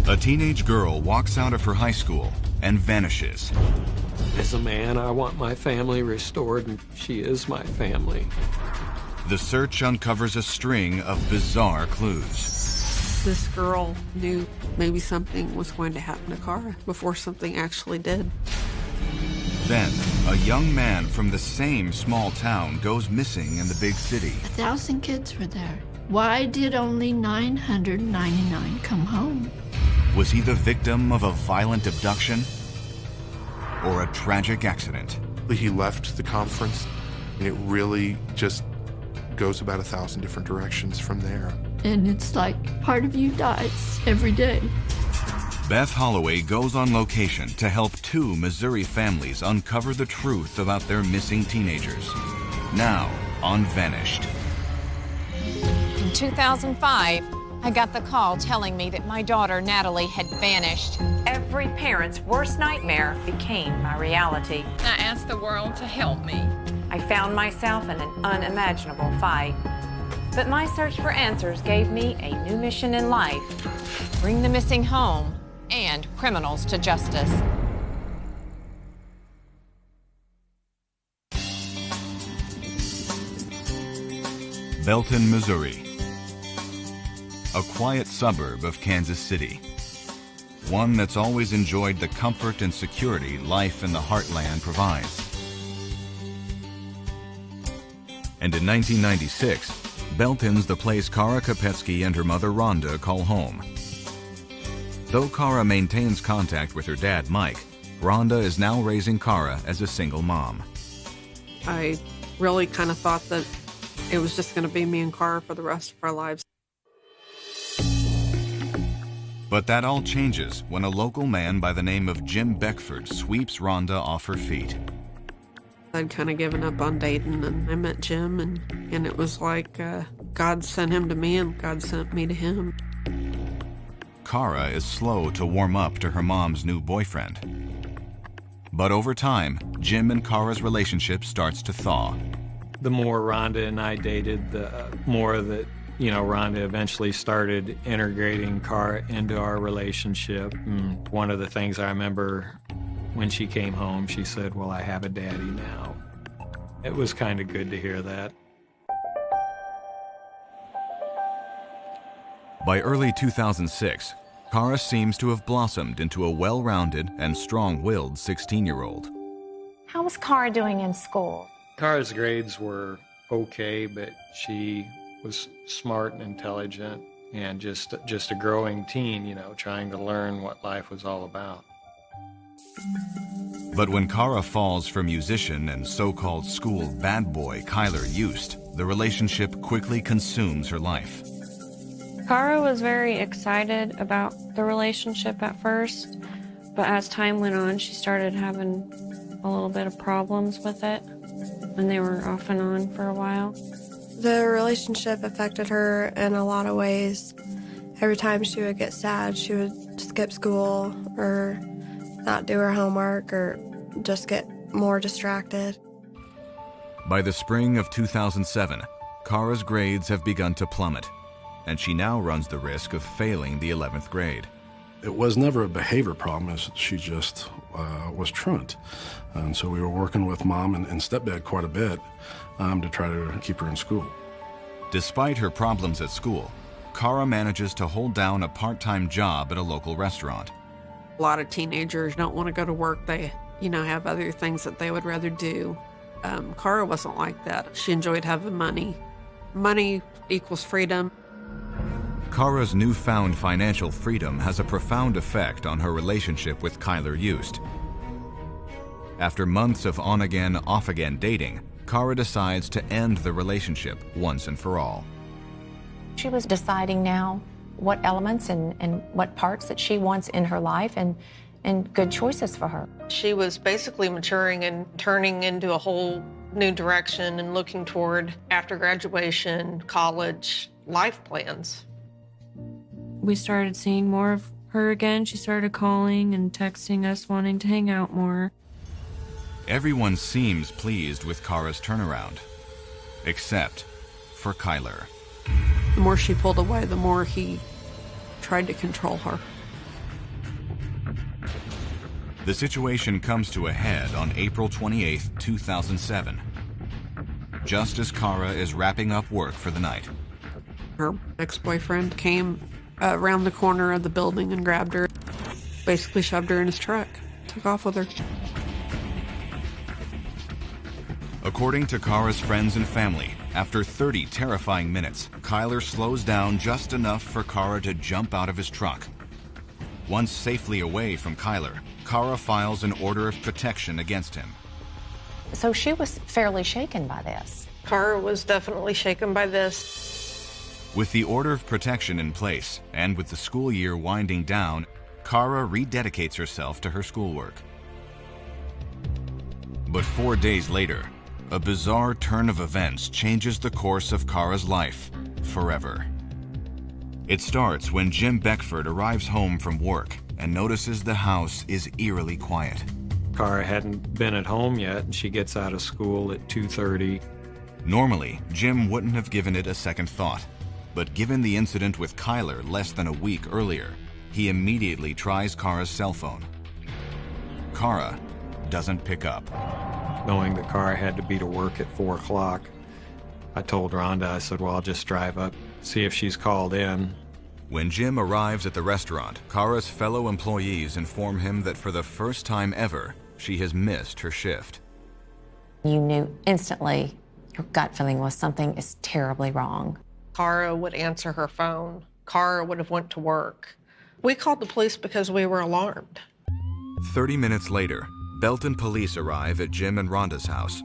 A teenage girl walks out of her high school and vanishes. As a man, I want my family restored, and she is my family. The search uncovers a string of bizarre clues. This girl knew maybe something was going to happen to Kara before something actually did. Then, a young man from the same small town goes missing in the big city. 1,000 kids were there. Why did only 999 come home? Was he the victim of a violent abduction or a tragic accident? He left the conference, and it really just goes about 1,000 different directions from there. And it's like part of you dies every day. Beth Holloway goes on location to help 2 Missouri families uncover the truth about their missing teenagers. Now on Vanished. In 2005, I got the call telling me that my daughter, Natalie, had vanished. Every parent's worst nightmare became my reality. I asked the world to help me. I found myself in an unimaginable fight. But my search for answers gave me a new mission in life. Bring the missing home and criminals to justice. Belton, Missouri. A quiet suburb of Kansas City. One that's always enjoyed the comfort and security life in the heartland provides. And in 1996, Belton's the place Kara Kopetsky and her mother Rhonda call home. Though Kara maintains contact with her dad, Mike, Rhonda is now raising Kara as a single mom. I really kind of thought that it was just going to be me and Kara for the rest of our lives. But that all changes when a local man by the name of Jim Beckford sweeps Rhonda off her feet. I'd kind of given up on dating, and I met Jim, and it was like God sent him to me and God sent me to him. Kara is slow to warm up to her mom's new boyfriend. But over time, Jim and Kara's relationship starts to thaw. The more Rhonda and I dated, the more that, Rhonda eventually started integrating Kara into our relationship. And one of the things I remember when she came home, she said, "Well, I have a daddy now." It was kind of good to hear that. By early 2006, Kara seems to have blossomed into a well-rounded and strong-willed 16-year-old. How was Kara doing in school? Kara's grades were okay, but she was smart and intelligent and just a growing teen, trying to learn what life was all about. But when Kara falls for musician and so-called school bad boy Kyler Yost, the relationship quickly consumes her life. Kara was very excited about the relationship at first, but as time went on, she started having a little bit of problems with it, and they were off and on for a while. The relationship affected her in a lot of ways. Every time she would get sad, she would skip school or not do her homework or just get more distracted. By the spring of 2007, Kara's grades have begun to plummet, and she now runs the risk of failing the 11th grade. It was never a behavior problem, she just was truant. And so we were working with Mom and stepdad quite a bit to try to keep her in school. Despite her problems at school, Kara manages to hold down a part-time job at a local restaurant. A lot of teenagers don't want to go to work. They, have other things that they would rather do. Kara wasn't like that. She enjoyed having money. Money equals freedom. Kara's newfound financial freedom has a profound effect on her relationship with Kyler Yost. After months of on-again, off-again dating, Kara decides to end the relationship once and for all. She was deciding now what elements and what parts that she wants in her life and good choices for her. She was basically maturing and turning into a whole new direction and looking toward, after graduation, college, life plans. We started seeing more of her again. She started calling and texting us, wanting to hang out more. Everyone seems pleased with Kara's turnaround, except for Kyler. The more she pulled away, the more he tried to control her. The situation comes to a head on April 28, 2007, just as Kara is wrapping up work for the night. Her ex-boyfriend came around the corner of the building and grabbed her, basically shoved her in his truck, took off with her. According to Kara's friends and family, after 30 terrifying minutes, Kyler slows down just enough for Kara to jump out of his truck. Once safely away from Kyler, Kara files an order of protection against him. So she was fairly shaken by this. Kara was definitely shaken by this. With the order of protection in place, and with the school year winding down, Kara rededicates herself to her schoolwork. But 4 days later, a bizarre turn of events changes the course of Kara's life forever. It starts when Jim Beckford arrives home from work and notices the house is eerily quiet. Kara hadn't been at home yet, and she gets out of school at 2:30. Normally, Jim wouldn't have given it a second thought, but given the incident with Kyler less than a week earlier, he immediately tries Kara's cell phone. Kara doesn't pick up. Knowing that Kara had to be to work at 4 o'clock, I told Rhonda, I said, well, I'll just drive up, see if she's called in. When Jim arrives at the restaurant, Kara's fellow employees inform him that for the first time ever, she has missed her shift. You knew instantly, your gut feeling was something is terribly wrong. Kara would answer her phone. Kara would have went to work. We called the police because we were alarmed. 30 minutes later, Belton police arrive at Jim and Rhonda's house.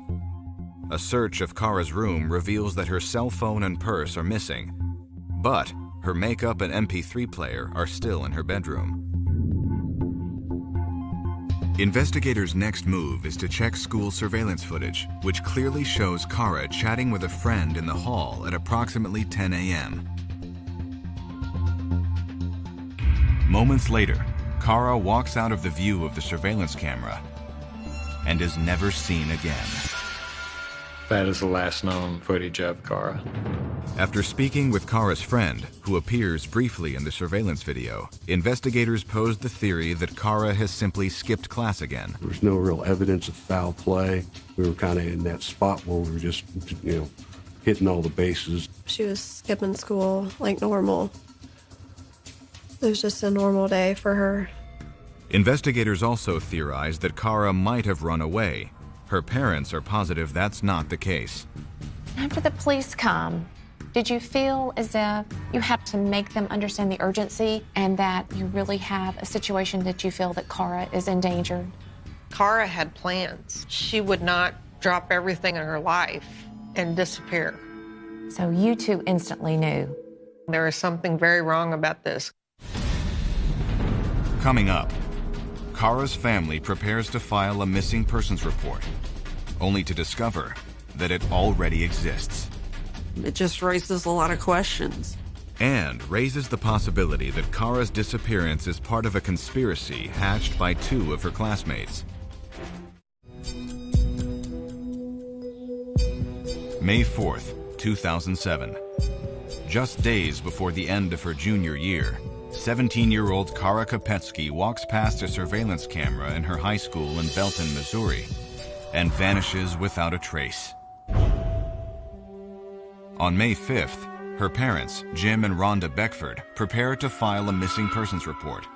A search of Kara's room reveals that her cell phone and purse are missing, but her makeup and MP3 player are still in her bedroom. Investigators' next move is to check school surveillance footage, which clearly shows Kara chatting with a friend in the hall at approximately 10 a.m. Moments later, Kara walks out of the view of the surveillance camera and is never seen again. That is the last known footage of Kara. After speaking with Kara's friend, who appears briefly in the surveillance video, investigators posed the theory that Kara has simply skipped class again. There was no real evidence of foul play. We were kind of in that spot where we were just, hitting all the bases. She was skipping school like normal. It was just a normal day for her. Investigators also theorized that Kara might have run away. Her parents are positive that's not the case. After the police come, did you feel as if you had to make them understand the urgency and that you really have a situation that you feel that Kara is in danger? Kara had plans. She would not drop everything in her life and disappear. So you two instantly knew. There is something very wrong about this. Coming up, Kara's family prepares to file a missing persons report, only to discover that it already exists. It just raises a lot of questions. And raises the possibility that Kara's disappearance is part of a conspiracy hatched by 2 of her classmates. May 4th, 2007. Just days before the end of her junior year, 17-year-old Kara Kopetsky walks past a surveillance camera in her high school in Belton, Missouri, and vanishes without a trace. On May 5th, her parents, Jim and Rhonda Beckford, prepare to file a missing persons report.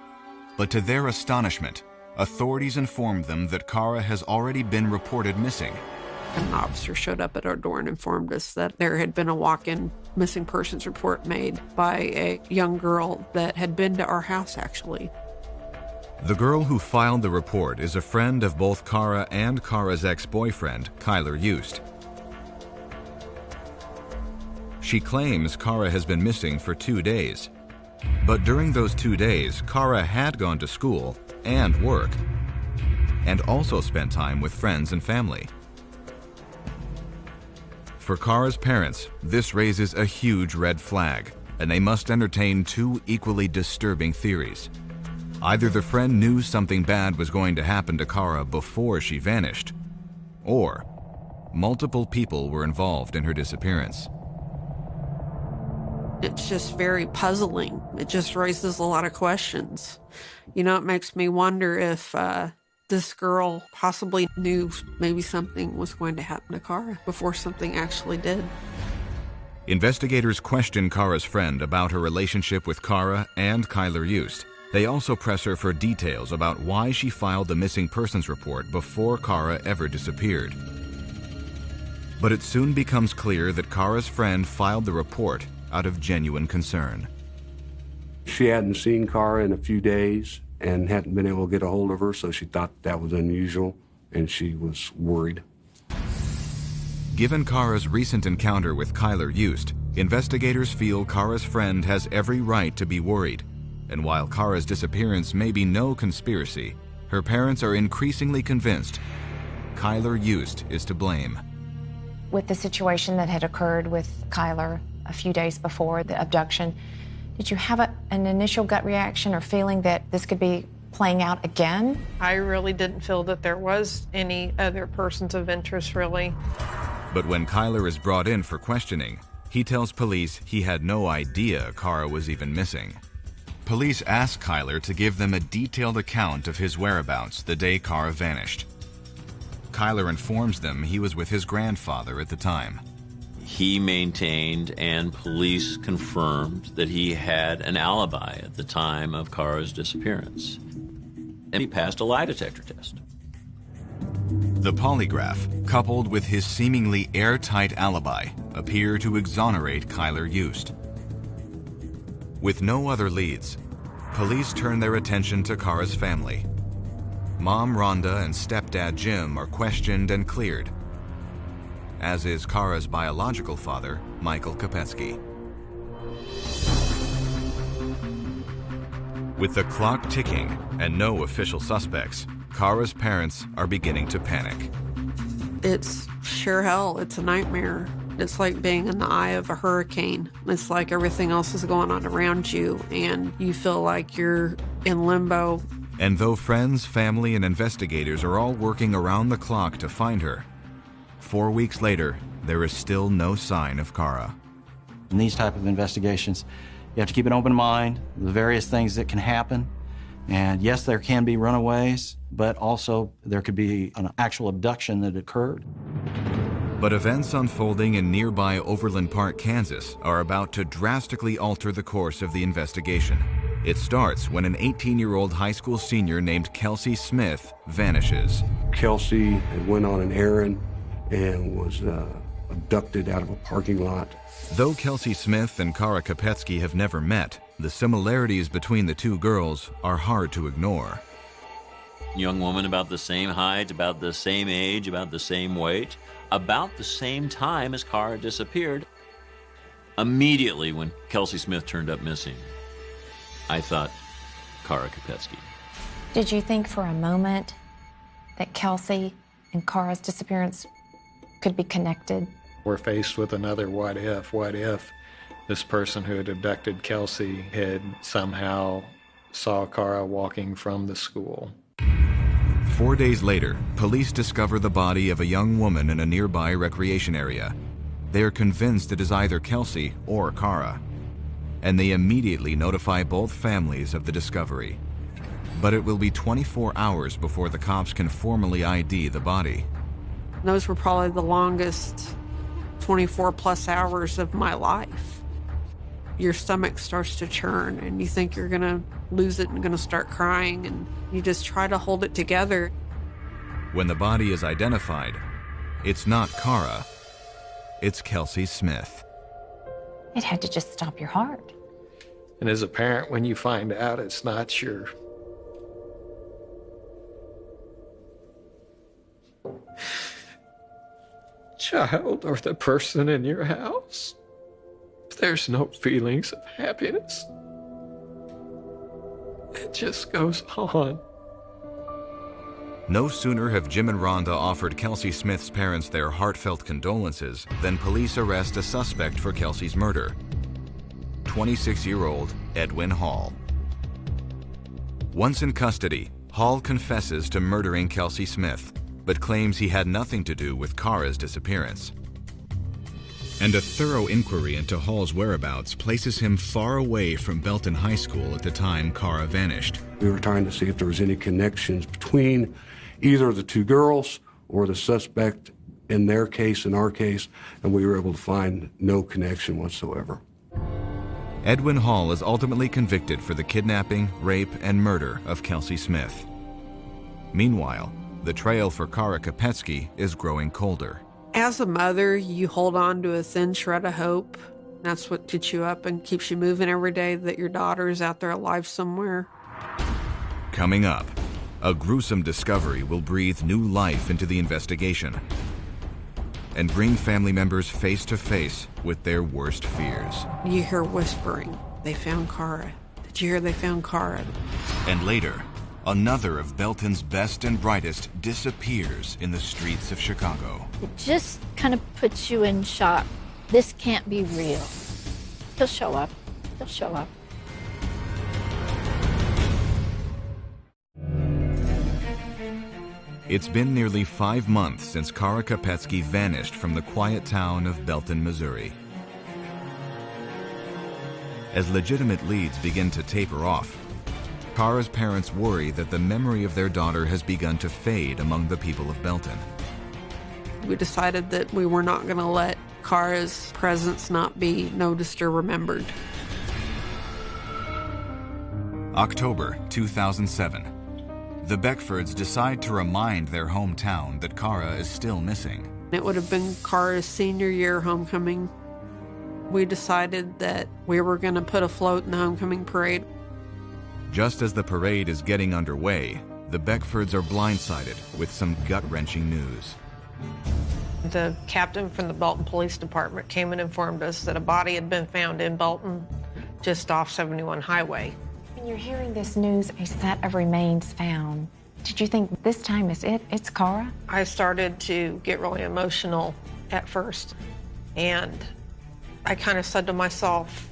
But to their astonishment, authorities informed them that Kara has already been reported missing. An officer showed up at our door and informed us that there had been a walk-in missing persons report made by a young girl that had been to our house, actually. The girl who filed the report is a friend of both Kara and Kara's ex-boyfriend, Kyler Yost. She claims Kara has been missing for 2 days. But during those 2 days, Kara had gone to school and work, and also spent time with friends and family. For Kara's parents, this raises a huge red flag, and they must entertain 2 equally disturbing theories. Either the friend knew something bad was going to happen to Kara before she vanished, or multiple people were involved in her disappearance. It's just very puzzling. It just raises a lot of questions. It makes me wonder if This girl possibly knew maybe something was going to happen to Kara before something actually did. Investigators question Kara's friend about her relationship with Kara and Kyler Yost. They also press her for details about why she filed the missing persons report before Kara ever disappeared. But it soon becomes clear that Kara's friend filed the report out of genuine concern. She hadn't seen Kara in a few days and hadn't been able to get a hold of her, so she thought that was unusual, and she was worried. Given Kara's recent encounter with Kyler Yost, investigators feel Kara's friend has every right to be worried. And while Kara's disappearance may be no conspiracy, her parents are increasingly convinced Kyler Yost is to blame. With the situation that had occurred with Kyler a few days before the abduction, did you have an initial gut reaction or feeling that this could be playing out again? I really didn't feel that there was any other persons of interest, really. But when Kyler is brought in for questioning, he tells police he had no idea Kara was even missing. Police ask Kyler to give them a detailed account of his whereabouts the day Kara vanished. Kyler informs them he was with his grandfather at the time. He maintained, and police confirmed, that he had an alibi at the time of Kara's disappearance. And he passed a lie detector test. The polygraph, coupled with his seemingly airtight alibi, appear to exonerate Kyler Yost. With no other leads, police turn their attention to Kara's family. Mom Rhonda and stepdad Jim are questioned and cleared, as is Kara's biological father, Michael Kopetsky. With the clock ticking and no official suspects, Kara's parents are beginning to panic. It's sure hell. It's a nightmare. It's like being in the eye of a hurricane. It's like everything else is going on around you, and you feel like you're in limbo. And though friends, family, and investigators are all working around the clock to find her, 4 weeks later, there is still no sign of Kara. In these type of investigations, you have to keep an open mind, the various things that can happen. And yes, there can be runaways, but also there could be an actual abduction that occurred. But events unfolding in nearby Overland Park, Kansas, are about to drastically alter the course of the investigation. It starts when an 18-year-old high school senior named Kelsey Smith vanishes. Kelsey had went on an errand and was abducted out of a parking lot. Though Kelsey Smith and Kara Kopetsky have never met, the similarities between the two girls are hard to ignore. Young woman about the same height, about the same age, about the same weight, about the same time as Kara disappeared. Immediately when Kelsey Smith turned up missing, I thought Kara Kopetsky. Did you think for a moment that Kelsey and Kara's disappearance could be connected? We're faced with another what if. What if this person who had abducted Kelsey had somehow saw Kara walking from the school? 4 days later, police discover the body of a young woman in a nearby recreation area. They are convinced it is either Kelsey or Kara, and they immediately notify both families of the discovery. But it will be 24 hours before the cops can formally ID the body. Those were probably the longest 24 plus hours of my life. Your stomach starts to churn and you think you're gonna lose it and gonna start crying, and you just try to hold it together. When the body is identified, it's not Kara, it's Kelsey Smith. It had to just stop your heart. And as a parent, when you find out it's not your child or the person in your house, there's no feelings of happiness. It just goes on. No sooner have Jim and Rhonda offered Kelsey Smith's parents their heartfelt condolences than police arrest a suspect for Kelsey's murder, 26-year-old Edwin Hall. Once in custody, Hall confesses to murdering Kelsey Smith, but claims he had nothing to do with Kara's disappearance. And a thorough inquiry into Hall's whereabouts places him far away from Belton High School at the time Cara vanished. We were trying to see if there was any connections between either the two girls or the suspect in their case, in our case, and we were able to find no connection whatsoever. Edwin Hall is ultimately convicted for the kidnapping, rape, and murder of Kelsey Smith. Meanwhile, the trail for Cara Kopetsky is growing colder. As a mother, you hold on to a thin shred of hope. That's what gets you up and keeps you moving every day, that your daughter is out there alive somewhere. Coming up, a gruesome discovery will breathe new life into the investigation and bring family members face to face with their worst fears. You hear whispering, they found Cara. Did you hear they found Cara? And later, another of Belton's best and brightest disappears in the streets of Chicago. It just kind of puts you in shock. This can't be real. He'll show up. He'll show up. It's been nearly 5 months since Cara Kopetsky vanished from the quiet town of Belton, Missouri. As legitimate leads begin to taper off, Cara's parents worry that the memory of their daughter has begun to fade among the people of Belton. We decided that we were not going to let Cara's presence not be noticed or remembered. October 2007. The Beckfords decide to remind their hometown that Cara is still missing. It would have been Cara's senior year homecoming. We decided that we were going to put a float in the homecoming parade. Just as the parade is getting underway, the Beckfords are blindsided with some gut-wrenching news. The captain from the Belton Police Department came and informed us that a body had been found in Belton, just off 71 Highway. When you're hearing this news, a set of remains found. Did you think this time is it? It's Cara? I started to get really emotional at first, and I kind of said to myself,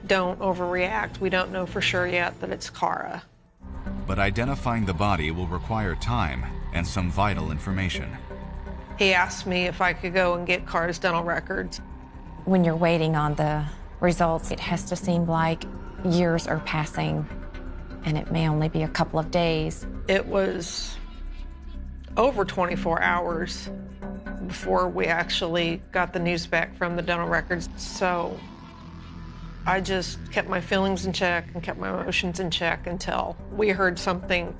don't overreact. We don't know for sure yet that it's Cara. But identifying the body will require time and some vital information. He asked me if I could go and get Cara's dental records. When you're waiting on the results, it has to seem like years are passing, and it may only be a couple of days. It was over 24 hours before we actually got the news back from the dental records. So I just kept my feelings in check and kept my emotions in check until we heard something.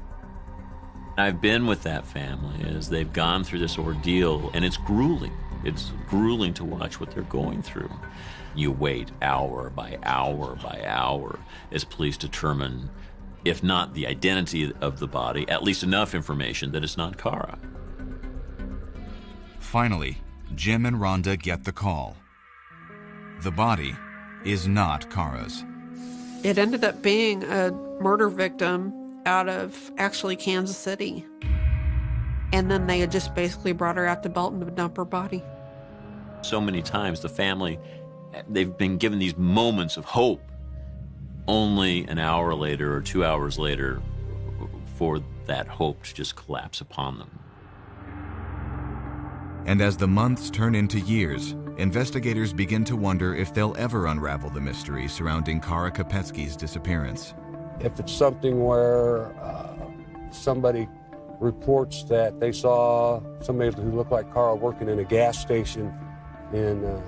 I've been with that family as they've gone through this ordeal, and it's grueling. It's grueling to watch what they're going through. You wait hour by hour by hour as police determine, if not the identity of the body, at least enough information that it's not Cara. Finally, Jim and Rhonda get the call. The body is not Cara's. It ended up being a murder victim out of actually Kansas City. And then they had just basically brought her out to Belton to dump her body. So many times the family, they've been given these moments of hope, only an hour later or 2 hours later for that hope to just collapse upon them. And as the months turn into years, investigators begin to wonder if they'll ever unravel the mystery surrounding Cara Kopetsky's disappearance. If it's something where somebody reports that they saw somebody who looked like Cara working in a gas station in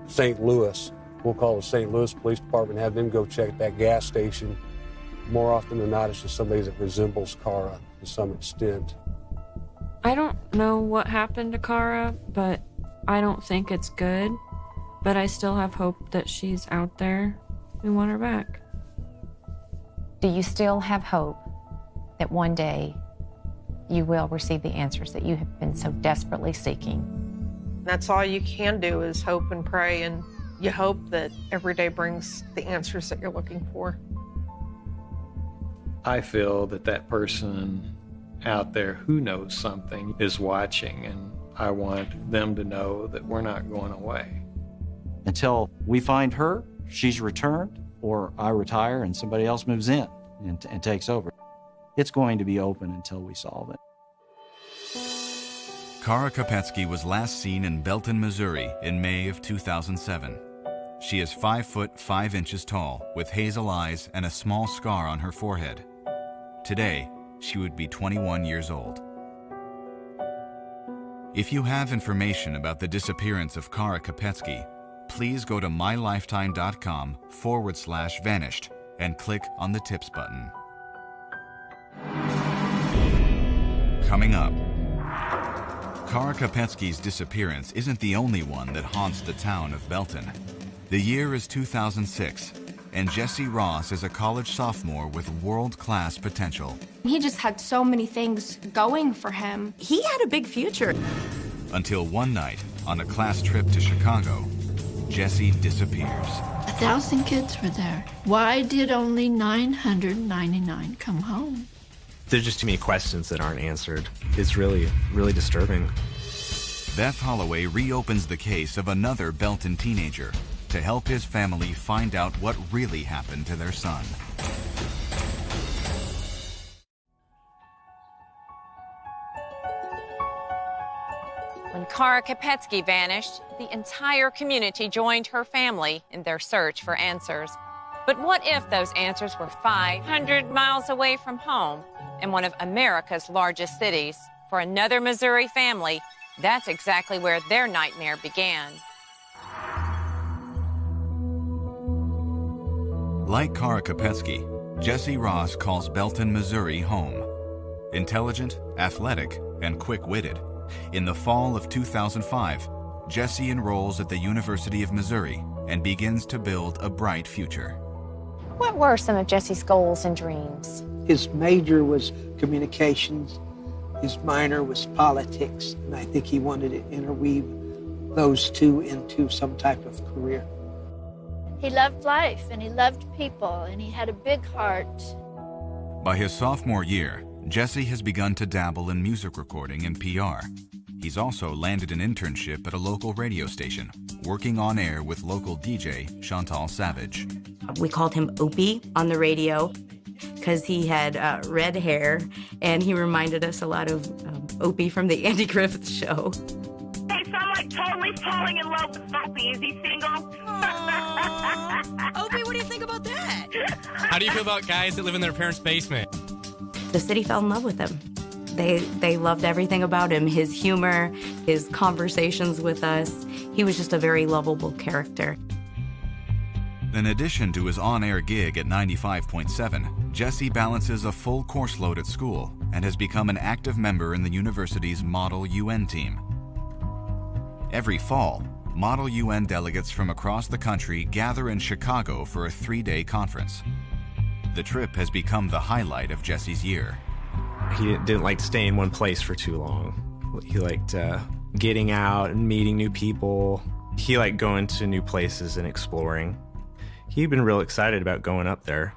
St. Louis, we'll call the St. Louis Police Department, have them go check that gas station. More often than not, it's just somebody that resembles Cara to some extent. I don't know what happened to Cara, but I don't think it's good. But I still have hope that she's out there. We want her back. Do you still have hope that one day you will receive the answers that you have been so desperately seeking? That's all you can do is hope and pray, and you hope that every day brings the answers that you're looking for. I feel that that person out there who knows something is watching, and I want them to know that we're not going away. Until we find her, she's returned, or I retire and somebody else moves in and takes over. It's going to be open until we solve it. Kara Kopetsky was last seen in Belton, Missouri in May of 2007. She is 5 foot 5 inches tall, with hazel eyes and a small scar on her forehead. Today, she would be 21 years old. If you have information about the disappearance of Kara Kopetsky, please go to mylifetime.com/vanished and click on the tips button. Coming up, Kara Kopetsky's disappearance isn't the only one that haunts the town of Belton. The year is 2006, and Jesse Ross is a college sophomore with world-class potential. He just had so many things going for him. He had a big future. Until one night, on a class trip to Chicago, Jesse disappears. 1,000 kids were there. Why did only 999 come home? There's just too many questions that aren't answered. It's really, really disturbing. Beth Holloway reopens the case of another Belton teenager to help his family find out what really happened to their son. When Kara Kopetsky vanished, the entire community joined her family in their search for answers. But what if those answers were 500 miles away from home in one of America's largest cities? For another Missouri family, that's exactly where their nightmare began. Like Kara Kopetsky, Jesse Ross calls Belton, Missouri home. Intelligent, athletic, and quick-witted, in the fall of 2005, Jesse enrolls at the University of Missouri and begins to build a bright future. What were some of Jesse's goals and dreams? His major was communications. His minor was politics, and I think he wanted to interweave those two into some type of career. He loved life, and he loved people, and he had a big heart. By his sophomore year, Jesse has begun to dabble in music recording and PR. He's also landed an internship at a local radio station, working on air with local DJ Chantal Savage. We called him Opie on the radio because he had red hair, and he reminded us a lot of Opie from the Andy Griffith Show. Hey, so I'm like totally falling in love with Opie. Is he single? Opie, what do you think about that? How do you feel about guys that live in their parents' basement? The city fell in love with him. They loved everything about him, his humor, his conversations with us. He was just a very lovable character. In addition to his on-air gig at 95.7, Jesse balances a full course load at school and has become an active member in the university's Model UN team. Every fall, Model UN delegates from across the country gather in Chicago for a 3-day conference. The trip has become the highlight of Jesse's year. He didn't like to stay in one place for too long. He liked getting out and meeting new people. He liked going to new places and exploring. He'd been real excited about going up there.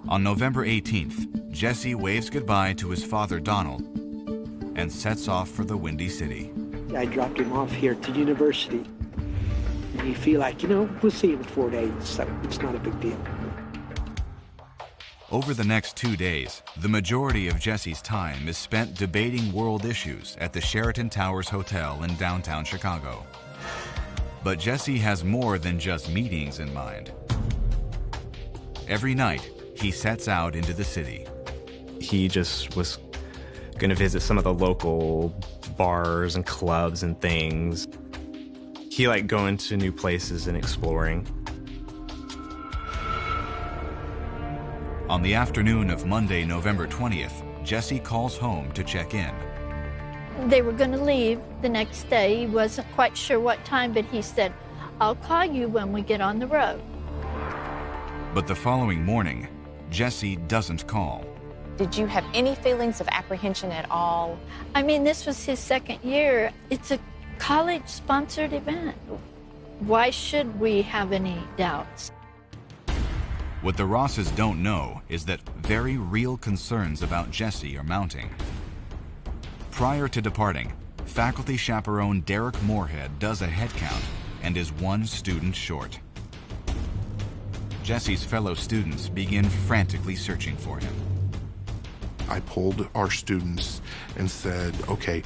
On November 18th, Jesse waves goodbye to his father, Donald, and sets off for the Windy City. I dropped him off here at the university. And you feel like, we'll see him in 4 days, so it's not a big deal. Over the next 2 days, the majority of Jesse's time is spent debating world issues at the Sheraton Towers Hotel in downtown Chicago. But Jesse has more than just meetings in mind. Every night, he sets out into the city. He just was going to visit some of the local bars and clubs and things. He liked going to new places and exploring. On the afternoon of Monday, November 20th, Jesse calls home to check in. They were going to leave the next day. He wasn't quite sure what time, but he said, "I'll call you when we get on the road." But the following morning, Jesse doesn't call. Did you have any feelings of apprehension at all? I mean, this was his second year. It's a college-sponsored event. Why should we have any doubts? What the Rosses don't know is that very real concerns about Jesse are mounting. Prior to departing, faculty chaperone Derek Moorhead does a head count and is 1 student short. Jesse's fellow students begin frantically searching for him. I pulled our students and said, okay,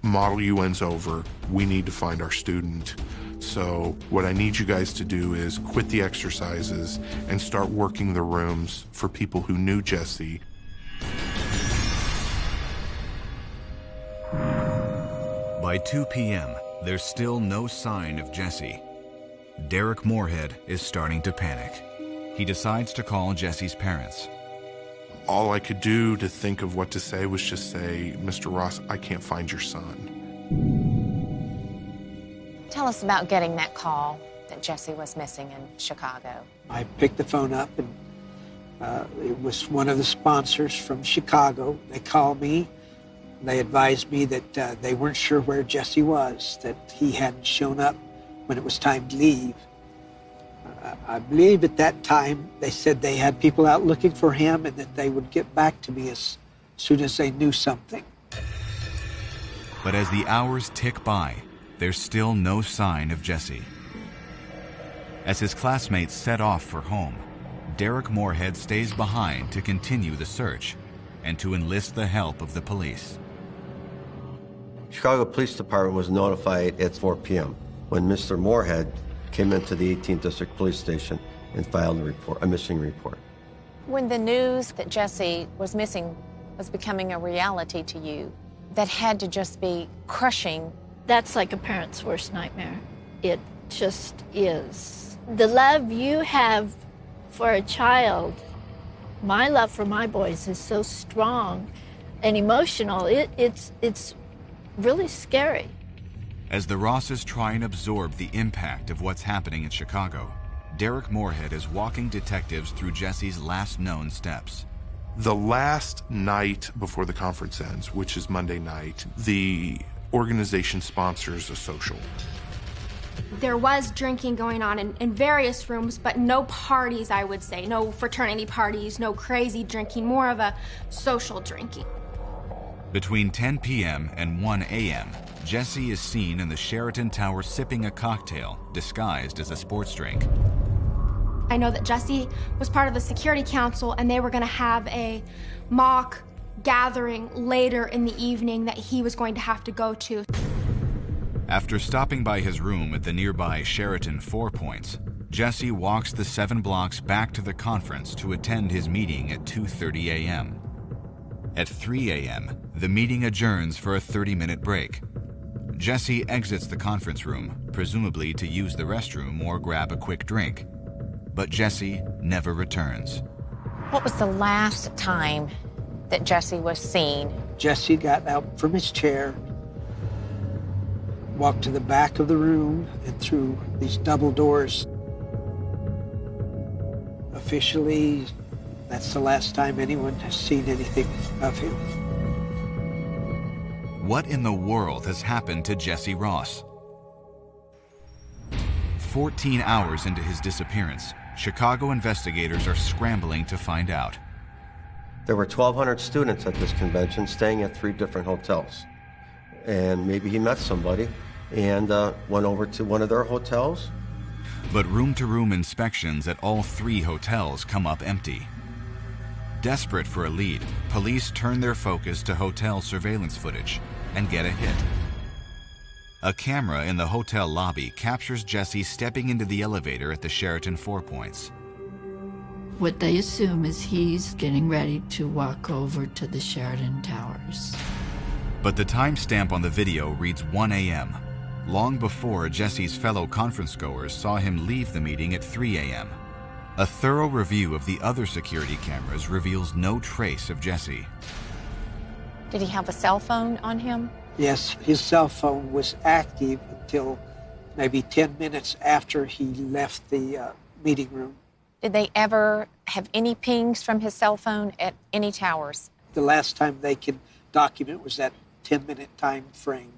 Model UN's over. We need to find our student. So what I need you guys to do is quit the exercises and start working the rooms for people who knew Jesse. By 2 p.m., there's still no sign of Jesse. Derek Moorhead is starting to panic. He decides to call Jesse's parents. All I could do to think of what to say was just say, Mr. Ross, I can't find your son. Tell us about getting that call that Jesse was missing in Chicago. I picked the phone up, and it was one of the sponsors from Chicago. They called me. They advised me that they weren't sure where Jesse was, that he hadn't shown up when it was time to leave. I believe at that time they said they had people out looking for him and that they would get back to me as soon as they knew something. But as the hours tick by, there's still no sign of Jesse. As his classmates set off for home, Derek Moorhead stays behind to continue the search and to enlist the help of the police. Chicago Police Department was notified at 4 p.m. when Mr. Moorhead came into the 18th District Police Station and filed a missing report. When the news that Jesse was missing was becoming a reality to you, that had to just be crushing. That's like a parent's worst nightmare. It just is. The love you have for a child, my love for my boys is so strong and emotional. It's really scary. As the Rosses try and absorb the impact of what's happening in Chicago, Derek Moorhead is walking detectives through Jesse's last known steps. The last night before the conference ends, which is Monday night, the organization sponsors a social. There was drinking going on in various rooms, but no parties, I would say. No fraternity parties, no crazy drinking, more of a social drinking. Between 10 p.m. and 1 a.m., Jesse is seen in the Sheraton Tower sipping a cocktail disguised as a sports drink. I know that Jesse was part of the security council, and they were going to have a mock gathering later in the evening that he was going to have to go to. After stopping by his room at the nearby Sheraton Four Points, Jesse walks the 7 blocks back to the conference to attend his meeting at 2:30 a.m. At 3 a.m., the meeting adjourns for a 30-minute break. Jesse exits the conference room, presumably to use the restroom or grab a quick drink. But Jesse never returns. What was the last time that Jesse was seen? Jesse got out from his chair, walked to the back of the room and through these double doors. Officially, that's the last time anyone has seen anything of him. What in the world has happened to Jesse Ross? 14 hours into his disappearance, Chicago investigators are scrambling to find out. There were 1,200 students at this convention staying at 3 different hotels. And maybe he met somebody and went over to one of their hotels. But room-to-room inspections at all 3 hotels come up empty. Desperate for a lead, police turn their focus to hotel surveillance footage and get a hit. A camera in the hotel lobby captures Jesse stepping into the elevator at the Sheraton Four Points. What they assume is he's getting ready to walk over to the Sheraton Towers. But the timestamp on the video reads 1 a.m., long before Jesse's fellow conference-goers saw him leave the meeting at 3 a.m. A thorough review of the other security cameras reveals no trace of Jesse. Did he have a cell phone on him? Yes, his cell phone was active until maybe 10 minutes after he left the meeting room. Did they ever have any pings from his cell phone at any towers? The last time they could document was that 10-minute time frame.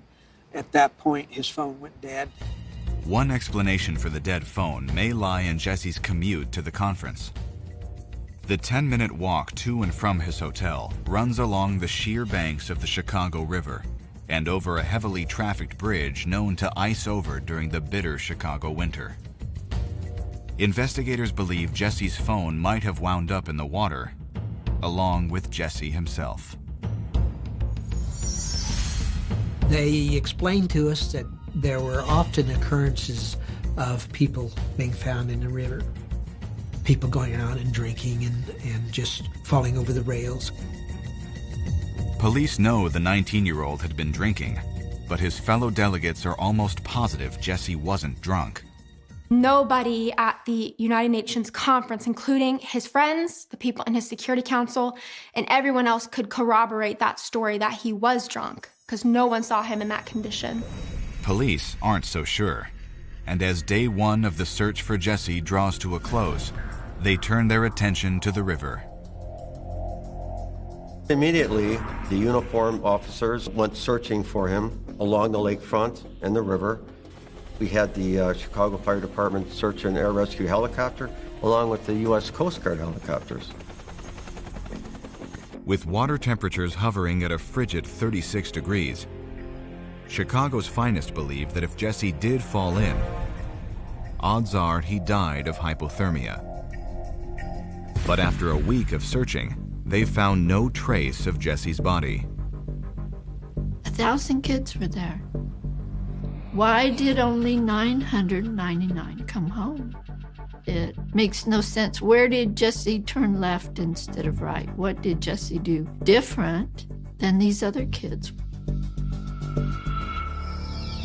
At that point, his phone went dead. One explanation for the dead phone may lie in Jesse's commute to the conference. The 10-minute walk to and from his hotel runs along the sheer banks of the Chicago River and over a heavily trafficked bridge known to ice over during the bitter Chicago winter. Investigators believe Jesse's phone might have wound up in the water, along with Jesse himself. They explained to us that there were often occurrences of people being found in the river. People going out and drinking and just falling over the rails. Police know the 19-year-old had been drinking, but his fellow delegates are almost positive Jesse wasn't drunk. Nobody at the United Nations conference, including his friends, the people in his Security Council, and everyone else could corroborate that story that he was drunk, because no one saw him in that condition. Police aren't so sure, and as day one of the search for Jesse draws to a close, they turn their attention to the river. Immediately, the uniformed officers went searching for him along the lakefront and the river. We had the Chicago Fire Department search and air rescue helicopter, along with the U.S. Coast Guard helicopters. With water temperatures hovering at a frigid 36 degrees, Chicago's finest believe that if Jesse did fall in, odds are he died of hypothermia. But after a week of searching, they found no trace of Jesse's body. 1,000 kids were there. Why did only 999 come home? It makes no sense. Where did Jesse turn left instead of right? What did Jesse do different than these other kids?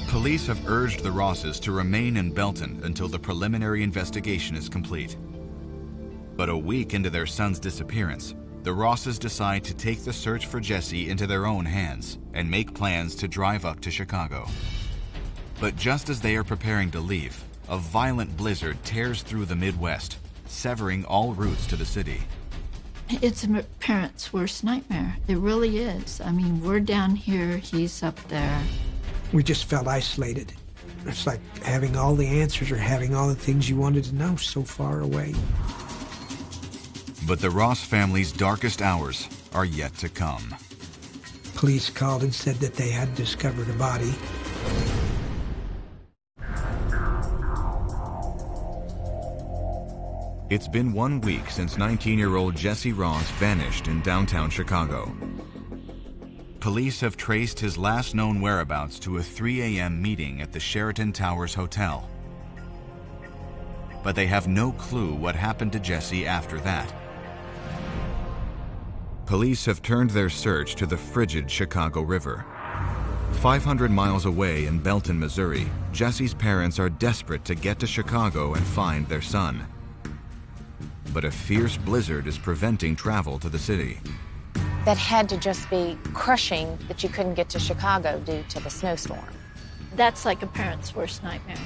Police have urged the Rosses to remain in Belton until the preliminary investigation is complete. But a week into their son's disappearance, the Rosses decide to take the search for Jesse into their own hands and make plans to drive up to Chicago. But just as they are preparing to leave, a violent blizzard tears through the Midwest, severing all routes to the city. It's a parent's worst nightmare. It really is. I mean, we're down here, he's up there. We just felt isolated. It's like having all the answers or having all the things you wanted to know so far away. But the Ross family's darkest hours are yet to come. Police called and said that they had discovered a body. It's been 1 week since 19-year-old Jesse Ross vanished in downtown Chicago. Police have traced his last known whereabouts to a 3 a.m. meeting at the Sheraton Towers Hotel. But they have no clue what happened to Jesse after that. Police have turned their search to the frigid Chicago River. 500 miles away in Belton, Missouri, Jesse's parents are desperate to get to Chicago and find their son. But a fierce blizzard is preventing travel to the city. That had to just be crushing that you couldn't get to Chicago due to the snowstorm. That's like a parent's worst nightmare.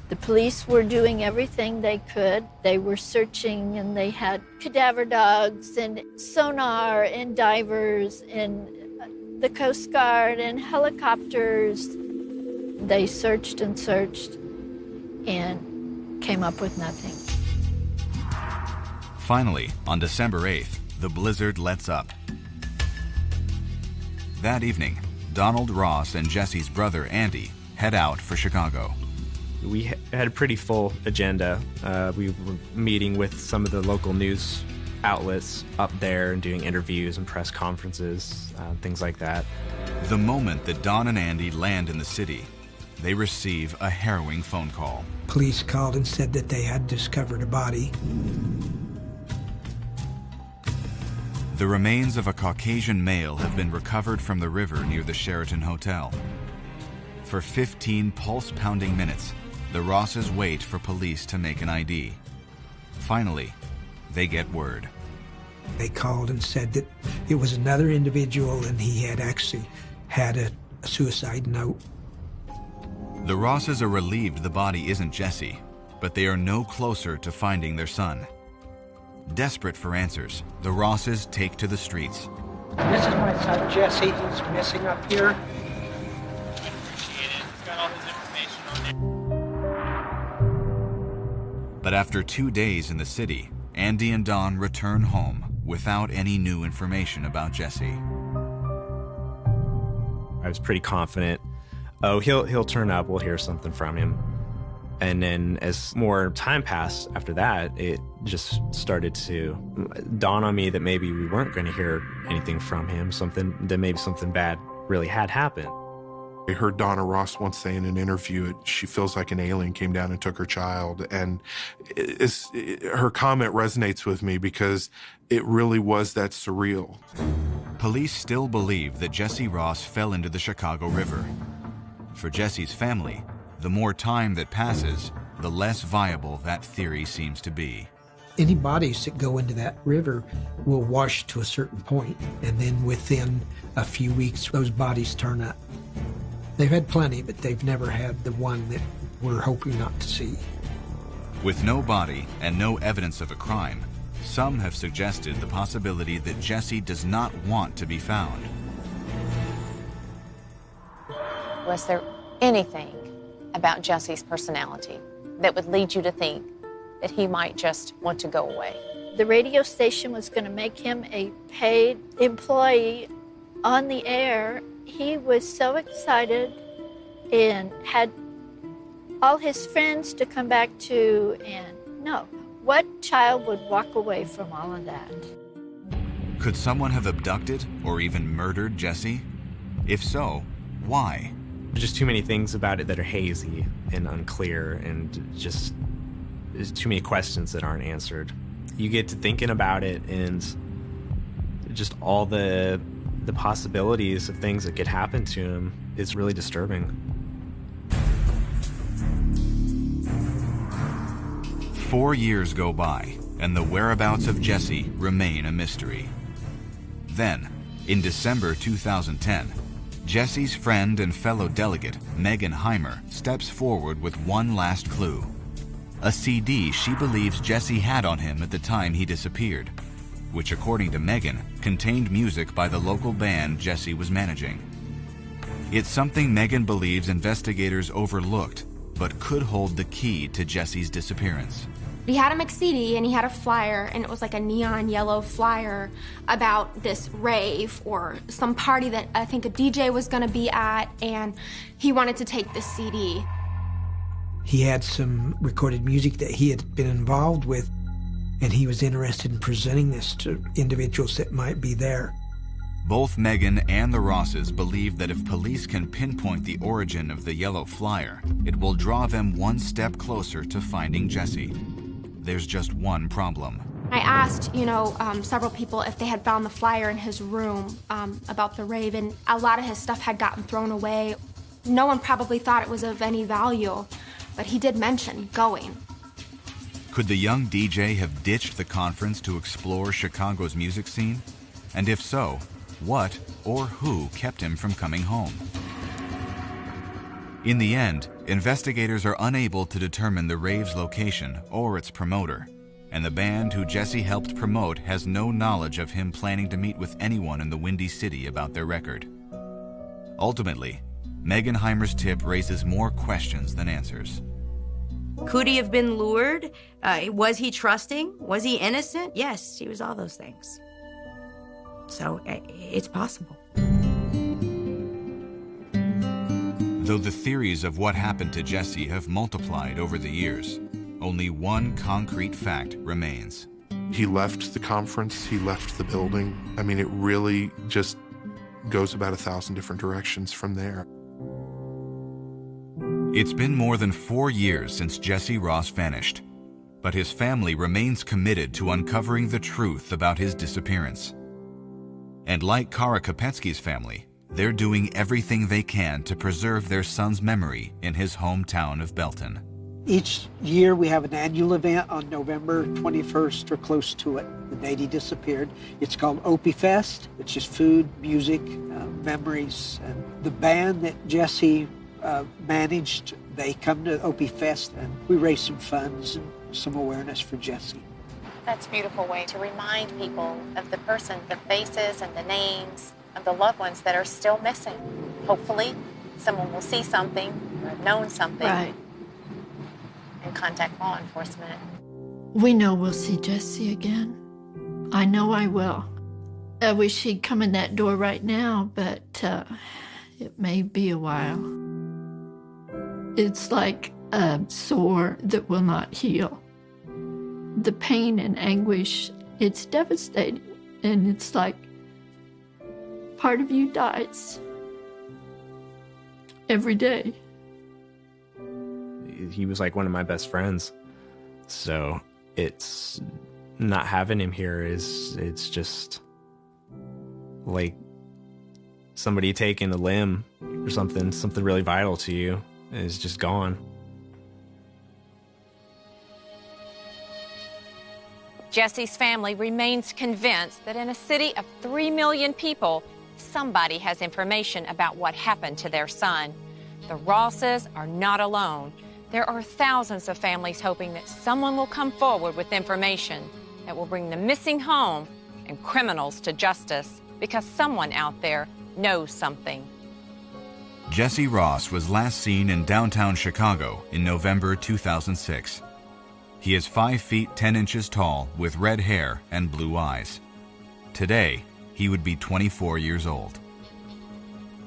The police were doing everything they could. They were searching, and they had cadaver dogs and sonar and divers and the Coast Guard and helicopters. They searched and searched and came up with nothing. Finally, on December 8th, the blizzard lets up. That evening, Donald Ross and Jesse's brother, Andy, head out for Chicago. We had a pretty full agenda. We were meeting with some of the local news outlets up there and doing interviews and press conferences, things like that. The moment that Don and Andy land in the city, they receive a harrowing phone call. Police called and said that they had discovered a body. The remains of a Caucasian male have been recovered from the river near the Sheraton Hotel. For 15 pulse-pounding minutes, the Rosses wait for police to make an ID. Finally, they get word. They called and said that it was another individual and he had actually had a suicide note. The Rosses are relieved the body isn't Jesse, but they are no closer to finding their son. Desperate for answers, the Rosses take to the streets. This is my son Jesse. He's missing up here. But after 2 days in the city, Andy and Don return home without any new information about Jesse. I was pretty confident, oh, he'll turn up, we'll hear something from him. And then as more time passed after that, it just started to dawn on me that maybe we weren't going to hear anything from him, maybe something bad really had happened. I heard Donna Ross once say in an interview, she feels like an alien came down and took her child. And her comment resonates with me because it really was that surreal. Police still believe that Jesse Ross fell into the Chicago River. For Jesse's family, the more time that passes, the less viable that theory seems to be. Any bodies that go into that river will wash to a certain point, and then within a few weeks, those bodies turn up. They've had plenty, but they've never had the one that we're hoping not to see. With no body and no evidence of a crime, some have suggested the possibility that Jesse does not want to be found. Was there anything about Jesse's personality that would lead you to think that he might just want to go away? The radio station was going to make him a paid employee on the air. He was so excited and had all his friends to come back to, and no, what child would walk away from all of that? Could someone have abducted or even murdered Jesse? If so, why? There's just too many things about it that are hazy and unclear, and just there's too many questions that aren't answered. You get to thinking about it, and just all the possibilities of things that could happen to him is really disturbing. 4 years go by, and the whereabouts of Jesse remain a mystery. Then, in December 2010, Jesse's friend and fellow delegate, Megan Heimer, steps forward with one last clue. A CD she believes Jesse had on him at the time he disappeared, which, according to Megan, contained music by the local band Jesse was managing. It's something Megan believes investigators overlooked, but could hold the key to Jesse's disappearance. He had a McCD and he had a flyer, and it was like a neon yellow flyer about this rave or some party that I think a DJ was gonna be at, and he wanted to take this CD. He had some recorded music that he had been involved with, and he was interested in presenting this to individuals that might be there. Both Megan and the Rosses believe that if police can pinpoint the origin of the yellow flyer, it will draw them one step closer to finding Jesse. There's just one problem. I asked, several people if they had found the flyer in his room about the rave, and a lot of his stuff had gotten thrown away. No one probably thought it was of any value, but he did mention going. Could the young DJ have ditched the conference to explore Chicago's music scene? And if so, what or who kept him from coming home? In the end, investigators are unable to determine the rave's location or its promoter, and the band who Jesse helped promote has no knowledge of him planning to meet with anyone in the Windy City about their record. Ultimately, Megan Heimer's tip raises more questions than answers. Could he have been lured? Was he trusting? Was he innocent? Yes, he was all those things. So it's possible. Though the theories of what happened to Jesse have multiplied over the years, only one concrete fact remains. He left the conference, he left the building. I mean, it really just goes about 1,000 different directions from there. It's been more than 4 years since Jesse Ross vanished, but his family remains committed to uncovering the truth about his disappearance. And like Kara Kopetsky's family, they're doing everything they can to preserve their son's memory in his hometown of Belton. Each year we have an annual event on November 21st or close to it, the date he disappeared. It's called Opie Fest. It's just food, music, memories. And the band that Jesse managed, they come to Opie Fest, and we raise some funds and some awareness for Jesse. That's a beautiful way to remind people of the person, the faces and the names of the loved ones that are still missing. Hopefully, someone will see something or have known something and contact law enforcement. We know we'll see Jesse again. I know I will. I wish he'd come in that door right now, but it may be a while. It's like a sore that will not heal. The pain and anguish, it's devastating. And it's like part of you dies every day. He was like one of my best friends. So it's not having him here it's just like somebody taking a limb or something really vital to you is just gone. Jesse's family remains convinced that in a city of 3 million people, somebody has information about what happened to their son. The Rosses are not alone. There are thousands of families hoping that someone will come forward with information that will bring the missing home and criminals to justice, because someone out there knows something. Jesse Ross was last seen in downtown Chicago in November 2006. He is 5 feet 10 inches tall with red hair and blue eyes. Today, he would be 24 years old.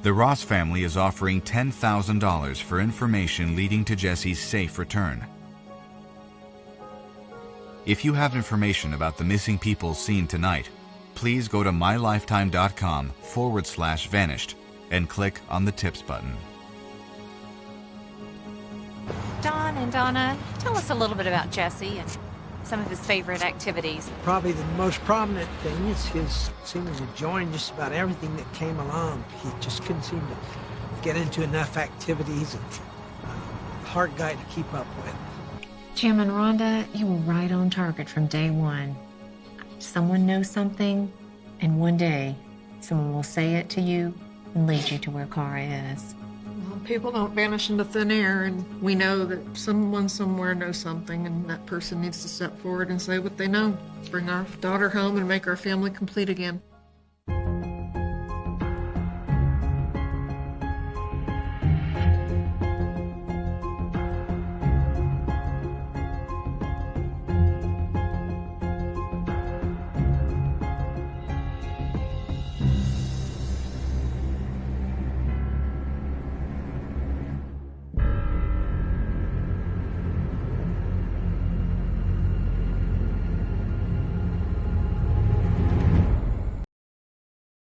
The Ross family is offering $10,000 for information leading to Jesse's safe return. If you have information about the missing people seen tonight, please go to mylifetime.com/vanished and click on the tips button. Don and Donna, tell us a little bit about Jesse and some of his favorite activities. Probably the most prominent thing is his seeming to join just about everything that came along. He just couldn't seem to get into enough activities, and hard guy to keep up with. Jim and Rhonda, you were right on target from day one. Someone knows something, and one day someone will say it to you and lead you to where Cara is. Well, people don't vanish into thin air, and we know that someone somewhere knows something, and that person needs to step forward and say what they know. Bring our daughter home and make our family complete again.